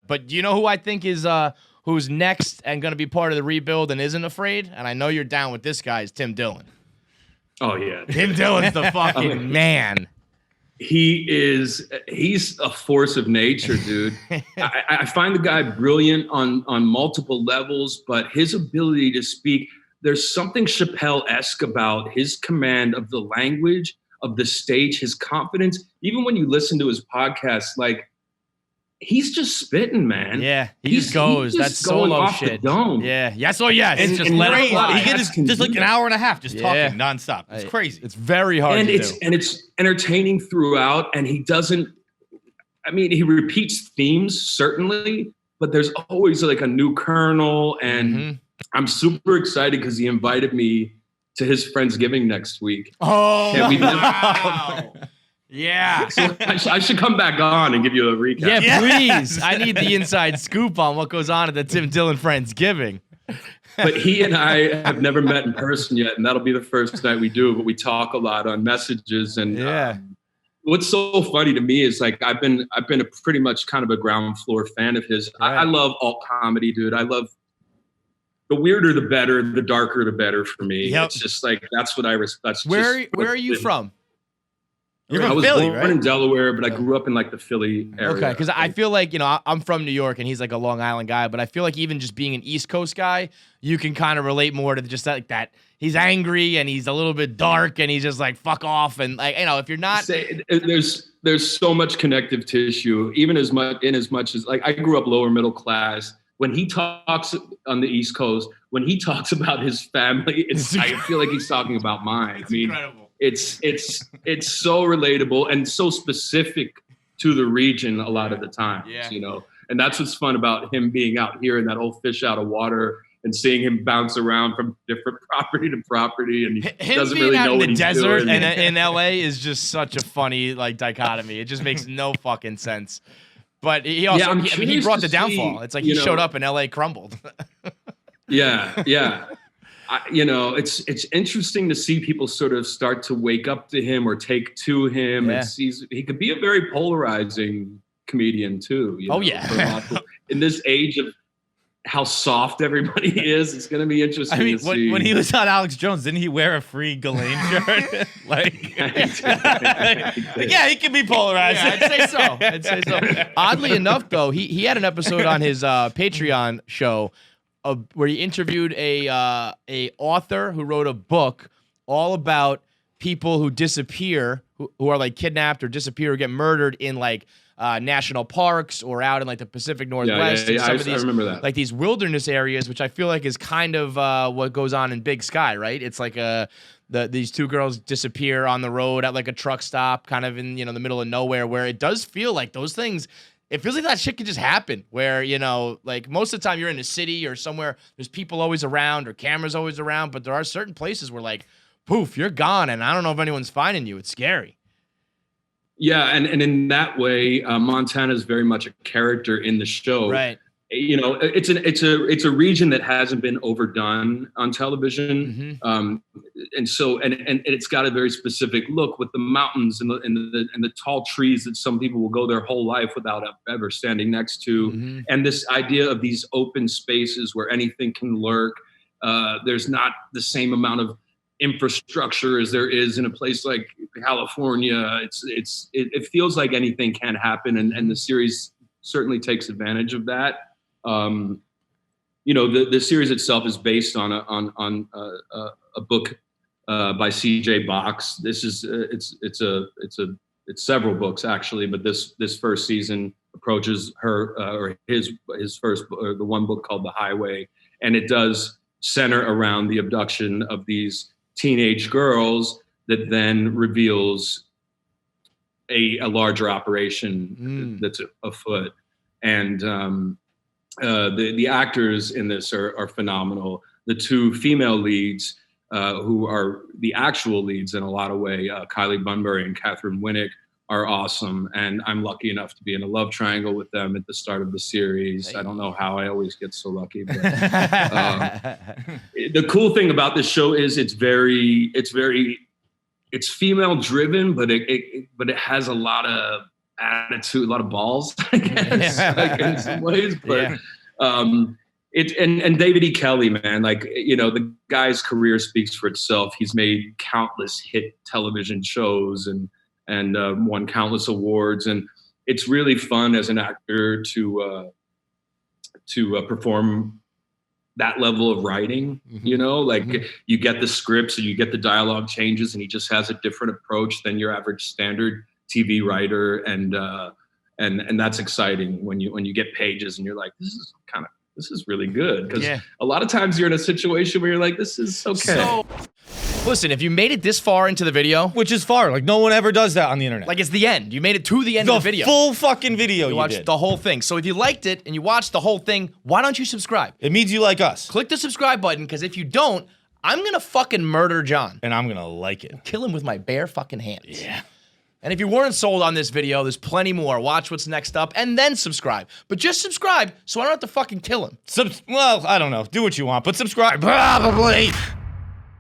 But do you know who I think is who's next and going to be part of the rebuild and isn't afraid? And I know you're down with this guy, is Tim Dillon. Oh, yeah. Tim Dillon's the fucking man. He's a force of nature, dude. I find the guy brilliant on multiple levels, but his ability to speak, there's something Chappelle-esque about his command of the language, of the stage, his confidence. Even when you listen to his podcast, like, he's just spitting, man. Yeah, he just goes. That's solo shit. Yeah. Yes. Oh, yes. It's just let him fly. He can just like an hour and a half just talking nonstop. It's crazy. It's very hard to do. And it's entertaining throughout. And he doesn't. I mean, he repeats themes certainly, but there's always like a new kernel. And I'm super excited because he invited me to his Friendsgiving next week. Oh, wow. Yeah. So I should come back on and give you a recap. Yeah, please. I need the inside scoop on what goes on at the Tim Dillon Friendsgiving. But he and I have never met in person yet, and that'll be the first night we do. But we talk a lot on messages. And what's so funny to me is like I've been a pretty much kind of a ground floor fan of his. Yeah. I love alt comedy, dude. I love the weirder the better, the darker the better for me. Yep. It's just like that's what I respect. Where are you from? You're from I was Philly, born right? in Delaware, but I grew up in like the Philly area. Okay, because I feel like, I'm from New York and he's like a Long Island guy, but I feel like even just being an East Coast guy, you can kind of relate more to just like that. He's angry and he's a little bit dark and he's just like, fuck off. And like, if you're not. There's so much connective tissue, even as much as like I grew up lower middle class. When he talks on the East Coast, when he talks about his family, I feel like he's talking about mine. It's incredible. It's so relatable and so specific to the region a lot of the time, and that's what's fun about him being out here in that old fish out of water and seeing him bounce around from different property to property, and he doesn't really know what he's doing. Him being out in the desert and in LA is just such a funny like dichotomy. It just makes no fucking sense. But he also he brought the downfall. It's like he showed up and LA crumbled. Yeah. It's interesting to see people sort of start to wake up to him or take to him. Yeah. He could be a very polarizing comedian too. In this age of how soft everybody is, it's going to be interesting to see. When he was on Alex Jones, didn't he wear a free Ghislaine shirt? He can be polarizing. Yeah, I'd say so. Oddly enough, though, he had an episode on his Patreon show where he interviewed a author who wrote a book all about people who disappear, who are like kidnapped or disappear or get murdered in like national parks or out in like the Pacific Northwest. I remember that. Like these wilderness areas, which I feel like is kind of what goes on in Big Sky, right? It's like these two girls disappear on the road at like a truck stop, kind of in the middle of nowhere, where it does feel like those things. It feels like that shit could just happen where, like most of the time you're in a city or somewhere, there's people always around or cameras always around, but there are certain places where like, poof, you're gone and I don't know if anyone's finding you. It's scary. Yeah, and in that way, Montana is very much a character in the show. Right. It's a region that hasn't been overdone on television, and it's got a very specific look with the mountains and the tall trees that some people will go their whole life without ever standing next to, and this idea of these open spaces where anything can lurk. There's not the same amount of infrastructure as there is in a place like California. It feels like anything can happen, and the series certainly takes advantage of that. The series itself is based on a book by C.J. Box. This is it's several books actually, but this first season approaches her or his first the one book called The Highway, and it does center around the abduction of these teenage girls that then reveals a larger operation that's afoot. And the actors in this are phenomenal. The two female leads, who are the actual leads in a lot of way, Kylie Bunbury and Catherine Winnick, are awesome. And I'm lucky enough to be in a love triangle with them at the start of the series. I don't know how I always get so lucky. But, the cool thing about this show is it's female driven, but it has a lot of attitude, a lot of balls, I guess, like in some ways. But and David E. Kelly, man, like, you know, the guy's career speaks for itself. He's made countless hit television shows and won countless awards, and it's really fun as an actor to perform that level of writing, you know, like you get the scripts and you get the dialogue changes, and he just has a different approach than your average standard TV writer. And that's exciting when you get pages and you're like, this is really good. Because a lot of times you're in a situation where you're like, this is okay. So, listen, if you made it this far into the video, which is far, like no one ever does that on the internet. Like it's the end. You made it to the end of the video. The full fucking video you watched the whole thing. So if you liked it and you watched the whole thing, why don't you subscribe? It means you like us. Click the subscribe button, because if you don't, I'm gonna fucking murder John. And I'm gonna like it. Kill him with my bare fucking hands. Yeah. And if you weren't sold on this video, there's plenty more. Watch what's next up and then subscribe. But just subscribe so I don't have to fucking kill him. Well, I don't know. Do what you want, but subscribe. Probably.